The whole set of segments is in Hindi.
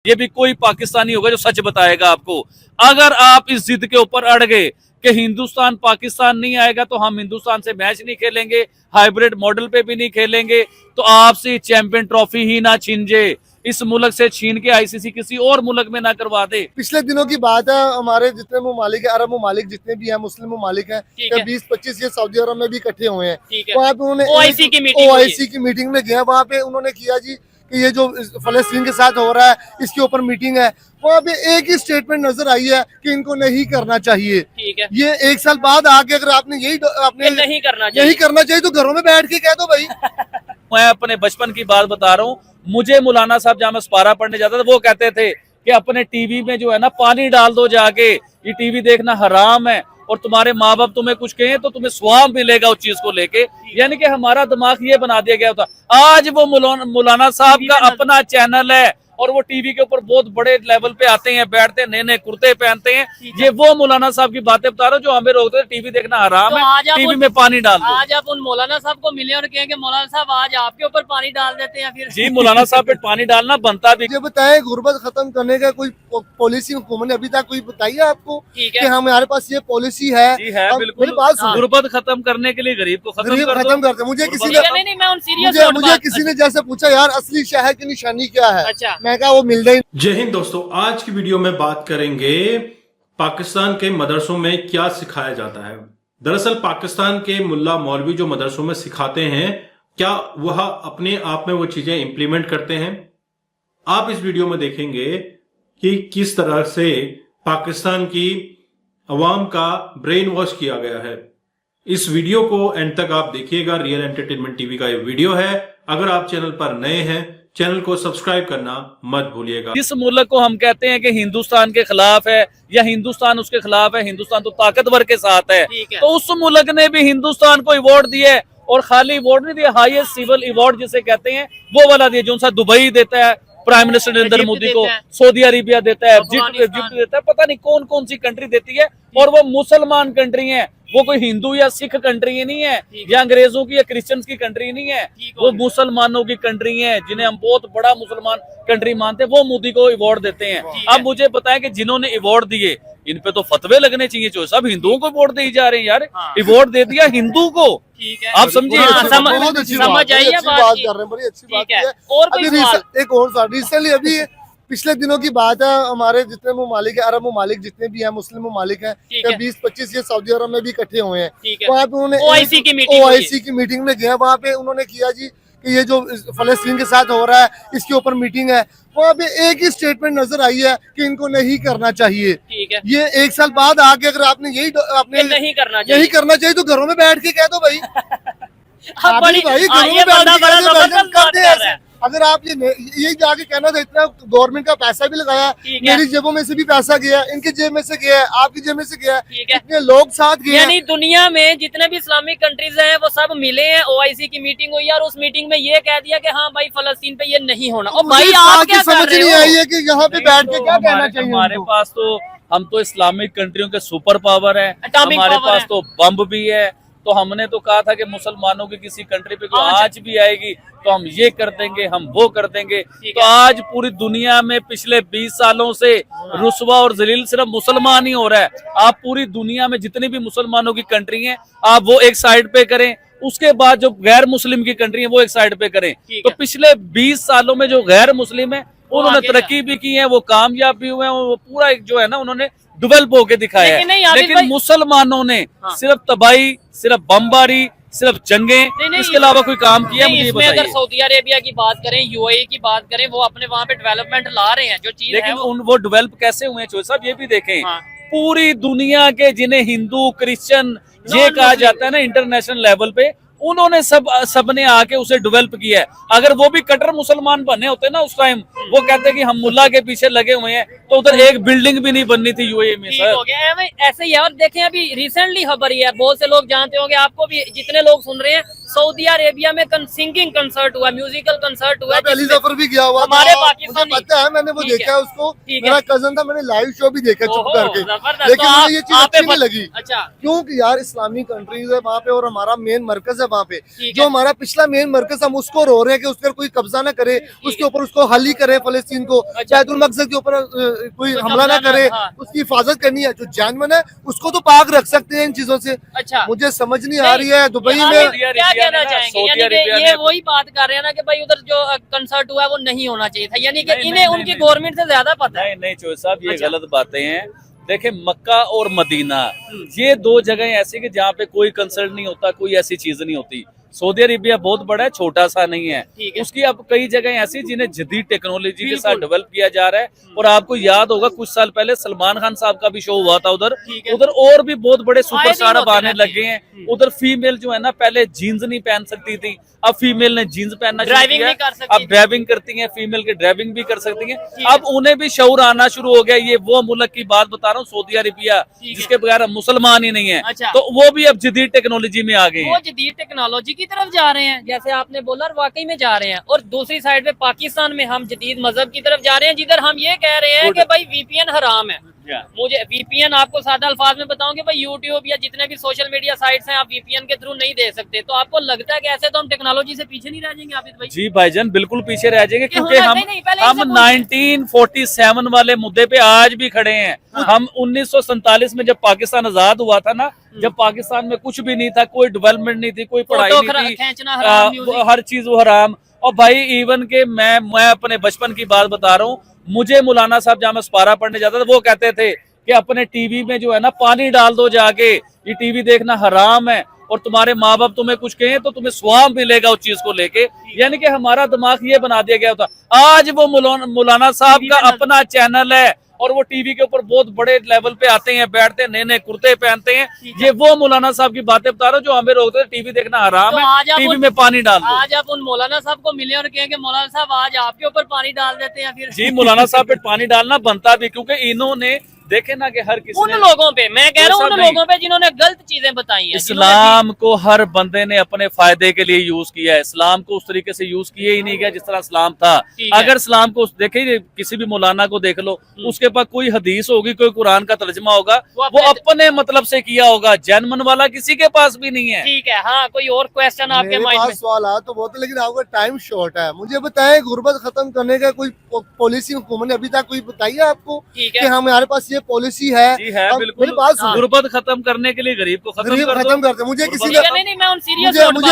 ये भी कोई पाकिस्तानी होगा जो सच बताएगा आपको। अगर आप इस जिद के ऊपर अड़ गए कि हिंदुस्तान पाकिस्तान नहीं आएगा तो हम हिंदुस्तान से मैच नहीं खेलेंगे, हाइब्रिड मॉडल पे भी नहीं खेलेंगे, तो आपसे चैंपियन ट्रॉफी ही ना छीन जाए, इस मुल्क से छीन के आईसीसी किसी और मुल्क में ना करवा दे। पिछले दिनों की बात है, हमारे जितने ममालिक है, अरब ममालिक जितने भी हैं, मुस्लिम ममालिक हैं, 20-25 ये सऊदी अरब में भी इकट्ठे हुए हैं। वहाँ पे उन्होंने ओआईसी की मीटिंग में गया, वहाँ पे उन्होंने किया जी कि ये जो फलस्तीन के साथ हो रहा है इसके ऊपर मीटिंग है। वहाँ पे एक ही स्टेटमेंट नजर आई है कि इनको नहीं करना चाहिए। ये 1 साल बाद आके अगर आपने आपने नहीं करना चाहिए तो घरों में बैठ के कह दो भाई। मैं अपने बचपन की बात बता रहा हूँ, मुझे मौलाना साहब जहाँ मैं स्पारा पढ़ने जाता था वो कहते थे कि अपने टीवी में जो है ना पानी डाल दो जाके, ये टीवी देखना हराम है, और तुम्हारे माँ बाप तुम्हें कुछ कहें तो तुम्हें स्वाब मिलेगा उस चीज को लेके। यानी कि हमारा दिमाग ये बना दिया गया था। आज वो मौलाना साहब का अपना चैनल है और वो टीवी के ऊपर बहुत बड़े लेवल पे आते हैं, बैठते हैं, नए नए कुर्ते पहनते हैं। ये वो मौलाना साहब की बातें बता रहा हूँ जो हमें रोकते थे टीवी देखना हराम है, टीवी में पानी डाल दो। आज आप उन मौलाना साहब को मिले और कहें कि मौलाना साहब आज आपके ऊपर पानी डाल देते हैं, फिर जी मौलाना साहब पे पानी डालना बनता भी। ये बताए गुर्बत खत्म करने का कोई पॉलिसी हुकूमत ने अभी तक कोई बताई है आपको कि हमारे पास ये पॉलिसी है? जी है, बिल्कुल। गुर्बत खत्म करने के लिए गरीब को खत्म करते। मुझे किसी ने जैसे पूछा यार असली शहर की निशानी क्या है, मैं कहा वो मिल रही। जय हिंद दोस्तों, आज की वीडियो में बात करेंगे पाकिस्तान के मदरसों में क्या सिखाया जाता है। दरअसल पाकिस्तान के मुल्ला मौलवी जो मदरसों में सिखाते हैं, क्या वह अपने आप में वो चीजें इंप्लीमेंट करते हैं? आप इस वीडियो में देखेंगे कि किस तरह से पाकिस्तान की अवाम का ब्रेन वॉश किया गया है। इस वीडियो को एंड तक आप देखिएगा। रियल एंटरटेनमेंट टीवी का ये वीडियो है। अगर आप चैनल पर नए हैं, चैनल को सब्सक्राइब करना मत भूलिएगा। जिस मुल्क को हम कहते हैं कि हिंदुस्तान के खिलाफ है या हिंदुस्तान उसके खिलाफ है, हिंदुस्तान तो ताकतवर के साथ है, तो उस मुल्क ने भी हिंदुस्तान को अवार्ड दिया है, और खाली अवार्ड नहीं दिया, हाईएस्ट सिविल अवार्ड जिसे कहते हैं वो वाला दिया, जो सा दुबई देता है प्राइम मिनिस्टर नरेंद्र मोदी को, सऊदी अरेबिया देता है, इजिप्ट देता है, पता नहीं कौन कौन सी कंट्री देती है, और वो मुसलमान कंट्री है, वो कोई हिंदू या सिख कंट्री नहीं है, या अंग्रेजों की या क्रिश्चियंस की कंट्री नहीं है, वो मुसलमानों की कंट्री है, जिन्हें हम बहुत बड़ा मुसलमान कंट्री मानते हैं, वो मोदी को अवार्ड देते हैं। अब मुझे बताएं कि जिन्होंने अवार्ड दिए इन पे तो फतवे लगने चाहिए, जो सब हिंदुओं को वोट दे जा रहे हैं यार। अवार्ड दे दिया हिंदू को, आप समझिए, समझ आइए बात कर रहे हैं, बड़ी अच्छी बात है। और एक और रिसेंटली अभी पिछले दिनों की बात है, हमारे जितने ममालिक है, अरब ममालिक जितने भी हैं, मुस्लिम ममालिक हैं, 20-25 ये सऊदी अरब में भी इकट्ठे हुए हैं। वहाँ पे उन्होंने ओआईसी की मीटिंग में गया, वहाँ पे उन्होंने किया जी कि ये जो फलस्तीन के साथ हो रहा है इसके ऊपर मीटिंग है। वहाँ पे एक ही स्टेटमेंट नजर आई है कि इनको नहीं करना चाहिए। ये 1 साल बाद आके अगर आपने नहीं करना चाहिए तो घरों में बैठ के कह दो भाई। भाई घरों में बैठ के अगर आप ये जाके कहना था, इतना गवर्नमेंट का पैसा भी लगाया, मेरी जेबों में से भी पैसा गया, इनकी जेब में से गया है, आपकी जेब में से गया है, इतने लोग साथ गए। यानी दुनिया में जितने भी इस्लामिक कंट्रीज हैं वो सब मिले हैं, ओआईसी की मीटिंग हुई और उस मीटिंग में ये कह दिया कि हाँ भाई फलस्तीन पे ये नहीं होना। और भाई आप क्या समझ नहीं आई है कि यहाँ पे बैठ के क्या कहना चाहिए? हमारे पास तो हम तो इस्लामिक कंट्रियों के सुपर पावर है, हमारे पास तो बम भी है, तो हमने तो कहा था कि मुसलमानों की किसी कंट्री पे कोई आज भी आएगी तो हम ये कर देंगे, हम वो कर देंगे। तो आज पूरी दुनिया में पिछले 20 सालों से रुस्वा और जलील सिर्फ मुसलमान ही हो रहा है। आप पूरी दुनिया में जितनी भी मुसलमानों की कंट्री हैं, आप वो एक साइड पे करें, उसके बाद जो गैर मुस्लिम की कंट्री है वो एक साइड पे करें। तो पिछले 20 सालों में जो गैर मुस्लिम है उन्होंने तरक्की भी की है, वो कामयाब भी हुए हैं, वो पूरा एक जो है ना उन्होंने डेवलप होके दिखाया है। लेकिन मुसलमानों ने सिर्फ तबाही, सिर्फ बमबारी, सिर्फ जंगे, इसके अलावा कोई काम किया मुझे ये बताइए। अगर सऊदी अरेबिया की बात करें, यूएई की बात करें, वो अपने वहाँ पे डेवलपमेंट ला रहे हैं जो चीज, लेकिन वो डेवलप कैसे हुए हैं साहब ये भी देखें। पूरी दुनिया के जिन्हें हिंदू क्रिश्चियन ये कहा जाता है ना इंटरनेशनल लेवल पे, उन्होंने सबने आके उसे डेवलप किया है। अगर वो भी कट्टर मुसलमान बने होते ना उस टाइम, वो कहते कि हम मुल्ला के पीछे लगे हुए हैं, तो उधर एक बिल्डिंग भी नहीं बननी थी यूएई में। सर ऐसे ही और देखें, अभी रिसेंटली खबर ही है, बहुत से लोग जानते होंगे, आपको भी जितने लोग सुन रहे हैं सऊदी अरेबिया में सिंगिंग कंसर्ट हुआ, म्यूजिकल कंसर्ट हुआ, अली जफर भी गया हुआ हमारे था, पाकिस्तानी। मुझे पता है, मैंने वो देखा है उसको, मेरा कजन था, मैंने लाइव शो भी देखा चुप करके, लेकिन तो मुझे ये चीज अच्छी नहीं लगी। अच्छा, क्योंकि यार इस्लामिक कंट्रीज है वहाँ पे और हमारा मेन मरकज है वहाँ पे, जो हमारा पिछला मेन मरकज, हम उसको रो रहे हैं कि उस पर कोई कब्जा ना करे, उसके ऊपर उसको हल ही करे, फलस्तीन को बैतुल मक़दस के ऊपर कोई हमला ना करे, उसकी हिफाजत करनी है। जो जानवर है उसको तो पाक रख सकते हैं इन चीजों से। अच्छा, मुझे समझ नहीं आ रही है दुबई में क्या कहना चाहेंगे, यानी कि ये वही बात कर रहे हैं ना कि भाई उधर जो कंसर्ट हुआ है वो नहीं होना चाहिए था, यानी कि इन्हें उनकी गवर्नमेंट से ज्यादा पता है। नहीं चौधरी साहब, ये गलत बातें हैं। देखे, मक्का और मदीना ये दो जगह ऐसी कि जहाँ पे कोई कंसर्ट नहीं होता, कोई ऐसी चीज नहीं होती। सऊदी अरेबिया बहुत बड़ा है, छोटा सा नहीं है। उसकी अब कई जगह ऐसी जिन्हें जदीद टेक्नोलॉजी के साथ डेवलप किया जा रहा है। और आपको याद होगा कुछ साल पहले सलमान खान साहब का भी शो हुआ था उधर और भी बहुत बड़े सुपरस्टार अब आने लगे हैं। उधर फीमेल जो है ना, पहले जीन्स नहीं पहन सकती थी, अब फीमेल ने जीन्स पहनना शुरू किया, अब ड्राइविंग करती हैं, फीमेल की ड्राइविंग भी कर सकती हैं। अब उन्हें भी शऊर आना शुरू हो गया। ये वो मुल्क की बात बता रहा हूँ, सऊदी अरेबिया, जिसके बगैर मुसलमान ही नहीं है। तो वो भी अब जदीद टेक्नोलॉजी में आ गए हैं, वो जदीद टेक्नोलॉजी की तरफ जा रहे हैं, जैसे आपने बोला, और वाकई में जा रहे हैं। और दूसरी साइड पे पाकिस्तान में हम जदीद मजहब की तरफ जा रहे हैं, जिधर हम ये कह रहे हैं कि भाई वीपीएन हराम है। मुझे वीपीएन, आपको सादा अल्फाज में बताऊं कि भाई यूट्यूब या जितने भी सोशल मीडिया साइट्स हैं, आप वीपीएन के थ्रू नहीं दे सकते। तो आपको लगता है कि ऐसे तो हम टेक्नोलॉजी से पीछे नहीं रह जाएंगे आबिद भाई? जी भाईजान, बिल्कुल पीछे रह जाएंगे, क्योंकि हम 1947 वाले मुद्दे पे आज भी खड़े हैं। हम 1947 में जब पाकिस्तान आजाद हुआ था ना, जब पाकिस्तान में कुछ भी नहीं था, कोई डेवलपमेंट नहीं थी, कोई पढ़ाई नहीं थी, हर चीज वो हराम। और भाई इवन के मैं अपने बचपन की बात बता रहा हूँ, मुझे मौलाना साहब जहाँ मैं सपारा पढ़ने जाता था, वो कहते थे कि अपने टीवी में जो है ना पानी डाल दो जाके, ये टीवी देखना हराम है, और तुम्हारे माँ बाप तुम्हें कुछ कहें तो तुम्हें स्वाब मिलेगा उस चीज को लेके। यानी कि हमारा दिमाग ये बना दिया गया था। आज वो मौलाना साहब का अपना चैनल है और वो टीवी के ऊपर बहुत बड़े लेवल पे आते हैं, बैठते हैं, नए नए कुर्ते पहनते हैं। ये वो मौलाना साहब की बातें बता रहा हूँ जो हमें रोकते थे टीवी देखना हराम है, टीवी में पानी डाल दो। आज आप उन मौलाना साहब को मिले और कहेंगे मौलाना साहब आज आपके ऊपर पानी डाल देते हैं, फिर जी मौलाना साहब पे पानी डालना बनता भी, क्योंकि इन्होंने देखे ना कि हर किसी उन लोगों पे, मैं कह रहा हूँ उन लोगों पे जिन्होंने गलत चीजें बताई हैं। इस्लाम को हर बंदे ने अपने फायदे के लिए यूज किया है। इस्लाम को उस तरीके से यूज किया ही नहीं गया जिस तरह इस्लाम था। अगर इस्लाम को देखे, किसी भी मौलाना को देख लो, उसके पास कोई हदीस होगी, कोई कुरान का तर्जमा होगा, वो अपने मतलब से किया होगा, जेन्युइन वाला किसी के पास भी नहीं है। ठीक है, हाँ, कोई और क्वेश्चन आपके माइंड में? सवाल तो बहुत है, लेकिन आपका टाइम शॉर्ट है। मुझे बताएं, गुर्बत खत्म करने का कोई पॉलिसी हुकूमत ने अभी तक कोई बताई है आपको कि हमारे पास ये पॉलिसी है? जी है, बिल्कुल। गुर्बत खत्म करने के लिए गरीब को खत्म करते। मुझे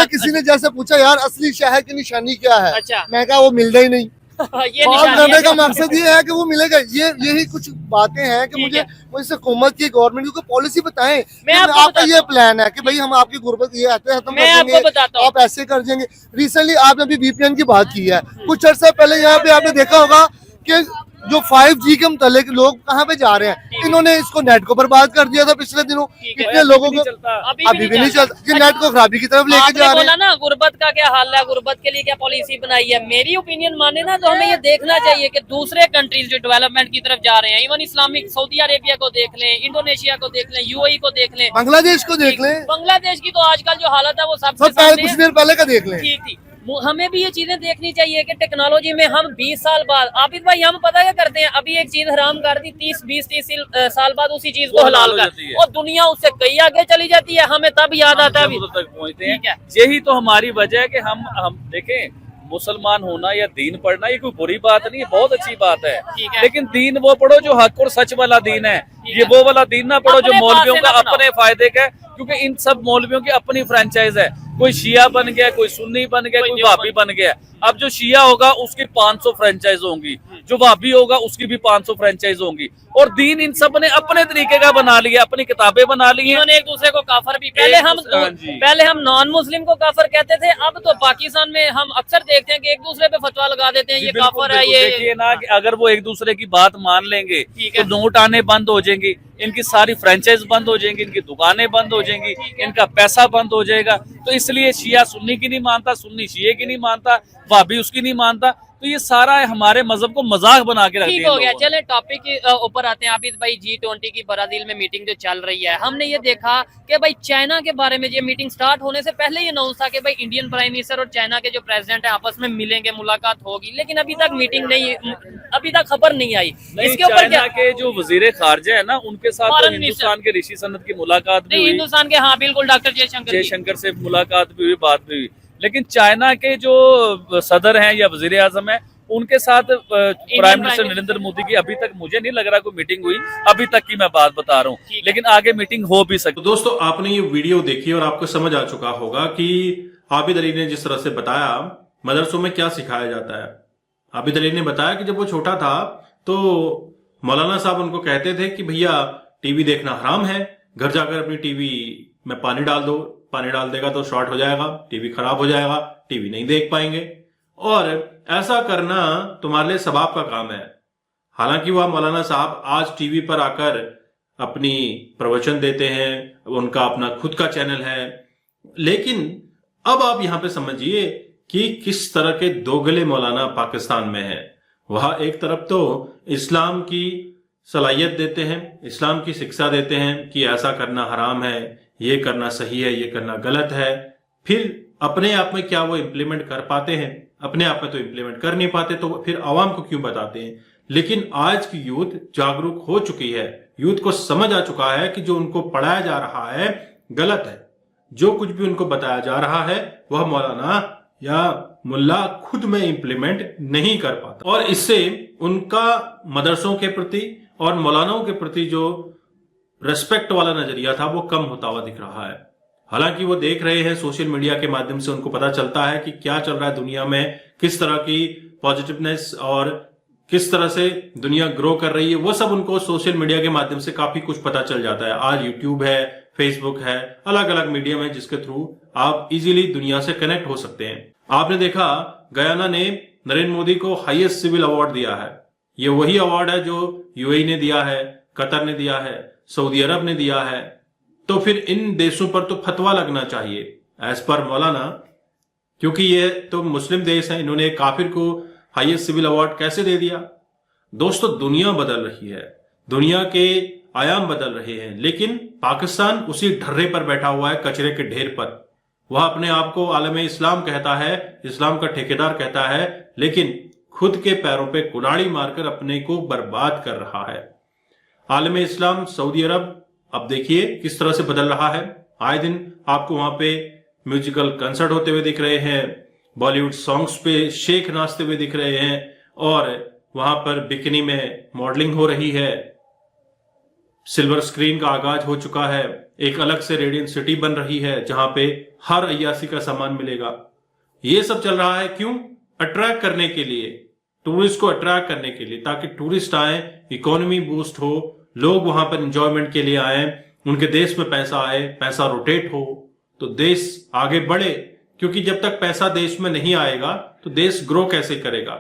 किसी ने जैसे पूछा, यार असली शहर की निशानी क्या है? अच्छा। मैं कहा वो मिलता ही नहीं। बात करने का मकसद ये है कि वो मिलेगा। यही कुछ बातें हैं कि मुझे हुकूमत की, गवर्नमेंट की कोई पॉलिसी बताएं। आपका ये प्लान है कि भाई हम आपकी गुर्बत ये खत्म कर देंगे, आप ऐसे कर देंगे। रिसेंटली आपने अभी वीपीएन की बात की है, कुछ अर्सा पहले यहाँ पे आपने देखा होगा कि जो 5G के मुतालिक लोग कहाँ पे जा रहे हैं, इन्होंने इसको नेट को बर्बाद कर दिया था पिछले दिनों। कितने लोगों को अभी भी नहीं चलता, ये नेट को खराबी की तरफ लेके जा रहे हैं ना। गुर्बत का क्या हाल है, गुर्बत के लिए क्या पॉलिसी बनाई है? मेरी ओपिनियन माने ना तो हमें ये देखना चाहिए कि दूसरे कंट्रीज जो डेवलपमेंट की तरफ जा रहे हैं, इवन इस्लामिक, सऊदी अरेबिया को देख लें, इंडोनेशिया को देख लें, यूएई को देख लें, बांग्लादेश को देख लें। बांग्लादेश की तो आजकल जो हालत है वो सबसे कुछ देर पहले का देख लें। ठीक थी। हमें भी ये चीजें देखनी चाहिए कि टेक्नोलॉजी में हम 20 साल बाद, आबिद भाई, हम पता क्या करते हैं, अभी एक चीज हराम कर दी, 20-30 साल बाद उसी चीज को हलाल कर, और दुनिया उससे कई आगे चली जाती है, हमें तब याद आता है तक पहुंचते हैं। यही तो हमारी वजह है कि हम देखें, मुसलमान होना या दीन पढ़ना ये कोई बुरी बात नहीं है, बहुत अच्छी बात है। लेकिन दीन वो पढ़ो जो हक और सच वाला दीन है, ये वो वाला दीन ना पढ़ो जो मौलवियों का अपने फायदे का है, क्योंकि इन सब मौलवियों की अपनी फ्रेंचाइज है। कोई शिया बन गया, कोई सुन्नी बन गया, कोई वाबी बन गया। अब जो शिया होगा उसकी 500 फ्रेंचाइज होंगी, जो वाबी होगा उसकी भी 500 फ्रेंचाइज होंगी। और दीन इन सब ने अपने तरीके का बना लिया, अपनी किताबें बना ली हैं, एक दूसरे को काफर भी। पहले हम नॉन मुस्लिम को काफर कहते थे, अब तो पाकिस्तान में हम अक्सर देखते हैं कि एक दूसरे पे फतवा लगा देते हैं, ये काफर है। ये देखिए ना कि अगर वो एक दूसरे की बात मान लेंगे तो नोट आने बंद हो जाएंगी, इनकी सारी फ्रेंचाइज बंद हो जाएंगी, इनकी दुकानें बंद हो जाएंगी, इनका पैसा बंद हो जाएगा। तो इसलिए शिया सुन्नी की नहीं मानता, सुन्नी शिये की नहीं मानता, वाबी उसकी नहीं मानता। तो ये सारा हमारे मजहब को मजाक बना के रख ठीक दिया हो गया। लोगों ने। चले टॉपिक के ऊपर आते हैं। आबिद भाई, G20 की ब्राजील में मीटिंग जो चल रही है, हमने ये देखा कि भाई चाइना के बारे में ये मीटिंग स्टार्ट होने से पहले ही अनाउंस था कि भाई इंडियन प्राइम मिनिस्टर और चाइना के जो प्रेसिडेंट है आपस में मिलेंगे, मुलाकात होगी, लेकिन अभी तक मीटिंग नहीं, अभी तक खबर नहीं आई। इसके ऊपर चाइना क्या के जो वजीर खारजा है ना, उनके साथ तो फॉरेन हिंदुस्तान के ऋषि सनत की मुलाकात भी नहीं, हुई, हिंदुस्तान के, हाँ बिल्कुल, डॉक्टर जयशंकर से मुलाकात भी हुई, बात भी हुई। लेकिन चाइना के जो सदर हैं या वजीर आजम है, उनके साथ प्राइम मिनिस्टर नरेंद्र मोदी की अभी तक मुझे नहीं लग रहा कोई मीटिंग हुई, अभी तक की मैं बात बता रहा हूँ, लेकिन आगे मीटिंग हो भी सकती। तो दोस्तों, आपने ये वीडियो देखी और आपको समझ आ चुका होगा कि आबिद अली ने जिस तरह से बताया मदरसों में क्या सिखाया जाता है। आबिद अली ने बताया कि जब वो छोटा था तो मौलाना साहब उनको कहते थे कि भैया टीवी देखना हराम है, घर जाकर अपनी टीवी में पानी डाल दो, पानी डाल देगा तो शॉर्ट हो जाएगा, टीवी खराब हो जाएगा, टीवी नहीं देख पाएंगे, और ऐसा करना तुम्हारे लिए सवाब का काम है। हालांकि वह मौलाना साहब आज टीवी पर आकर अपनी प्रवचन देते हैं, उनका अपना खुद का चैनल है, लेकिन अब आप यहां पे समझिए कि किस तरह के दोगले मौलाना पाकिस्तान में हैं। वह एक तरफ तो इस्लाम की सलाहियत देते हैं, इस्लाम की शिक्षा देते हैं कि ऐसा करना हराम है, ये करना सही है, ये करना गलत है, फिर अपने आप में क्या वो इम्प्लीमेंट कर पाते हैं? अपने आप में तो इम्प्लीमेंट कर नहीं पाते, तो फिर आवाम को क्यों बताते हैं? लेकिन आज की यूथ जागरूक हो चुकी है, यूथ को समझ आ चुका है कि जो उनको पढ़ाया जा रहा है गलत है, जो कुछ भी उनको बताया जा रहा है वह मौलाना या मुल्ला खुद में इम्प्लीमेंट नहीं कर पाता, और इससे उनका मदरसों के प्रति और मौलानाओं के प्रति जो रेस्पेक्ट वाला नजरिया था वो कम होता हुआ दिख रहा है। हालांकि वो देख रहे हैं सोशल मीडिया के माध्यम से, उनको पता चलता है कि क्या चल रहा है दुनिया में, किस तरह की पॉजिटिवनेस और किस तरह से दुनिया ग्रो कर रही है, वो सब उनको सोशल मीडिया के माध्यम से काफी कुछ पता चल जाता है। आज यूट्यूब है, फेसबुक है, अलग अलग मीडियम है जिसके थ्रू आप इजीली दुनिया से कनेक्ट हो सकते हैं। आपने देखा गयाना ने नरेंद्र मोदी को हाईएस्ट सिविल अवार्ड दिया है। ये वही अवार्ड है जो यूएई ने दिया है, कतर ने दिया है, सऊदी अरब ने दिया है। तो फिर इन देशों पर तो फतवा लगना चाहिए एज पर मौलाना, क्योंकि ये तो मुस्लिम देश है, इन्होंने काफिर को हाईएस्ट सिविल अवार्ड कैसे दे दिया? दोस्तों, दुनिया बदल रही है, दुनिया के आयाम बदल रहे हैं, लेकिन पाकिस्तान उसी ढर्रे पर बैठा हुआ है, कचरे के ढेर पर। वह अपने आप को आलम इस्लाम कहता है, इस्लाम का ठेकेदार कहता है, लेकिन खुद के पैरों पे कुल्हाड़ी मारकर अपने को बर्बाद कर रहा है। आलम इस्लाम सऊदी अरब अब देखिए किस तरह से बदल रहा है। आए दिन आपको वहां पे म्यूजिकल कंसर्ट होते हुए दिख रहे हैं, बॉलीवुड सॉन्ग्स पे शेख नाचते हुए दिख रहे हैं, और वहां पर बिकनी में मॉडलिंग हो रही है। सिल्वर स्क्रीन का आगाज हो चुका है, एक अलग से रेडियंट सिटी बन रही है जहां पे हर अय्यासी का सामान मिलेगा। ये सब चल रहा है क्यों? अट्रैक्ट करने के लिए, टूरिस्ट को अट्रैक्ट करने के लिए, ताकि टूरिस्ट आए, इकोनॉमी बूस्ट हो, लोग वहां पर एंजॉयमेंट के लिए आए, उनके देश में पैसा आए, पैसा रोटेट हो, तो देश आगे बढ़े। क्योंकि जब तक पैसा देश में नहीं आएगा तो देश ग्रो कैसे करेगा?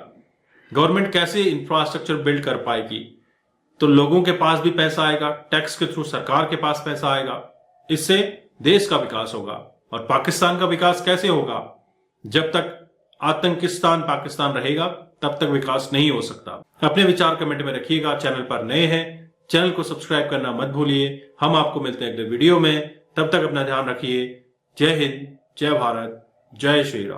गवर्नमेंट कैसे इंफ्रास्ट्रक्चर बिल्ड कर पाएगी? तो लोगों के पास भी पैसा आएगा, टैक्स के थ्रू सरकार के पास पैसा आएगा, इससे देश का विकास होगा। और पाकिस्तान का विकास कैसे होगा? जब तक आतंकिस्तान पाकिस्तान रहेगा तब तक विकास नहीं हो सकता। अपने विचार कमेंट में रखिएगा। चैनल पर नए हैं, चैनल को सब्सक्राइब करना मत भूलिए। हम आपको मिलते हैं अगले वीडियो में, तब तक अपना ध्यान रखिए। जय हिंद, जय भारत, जय श्री राम।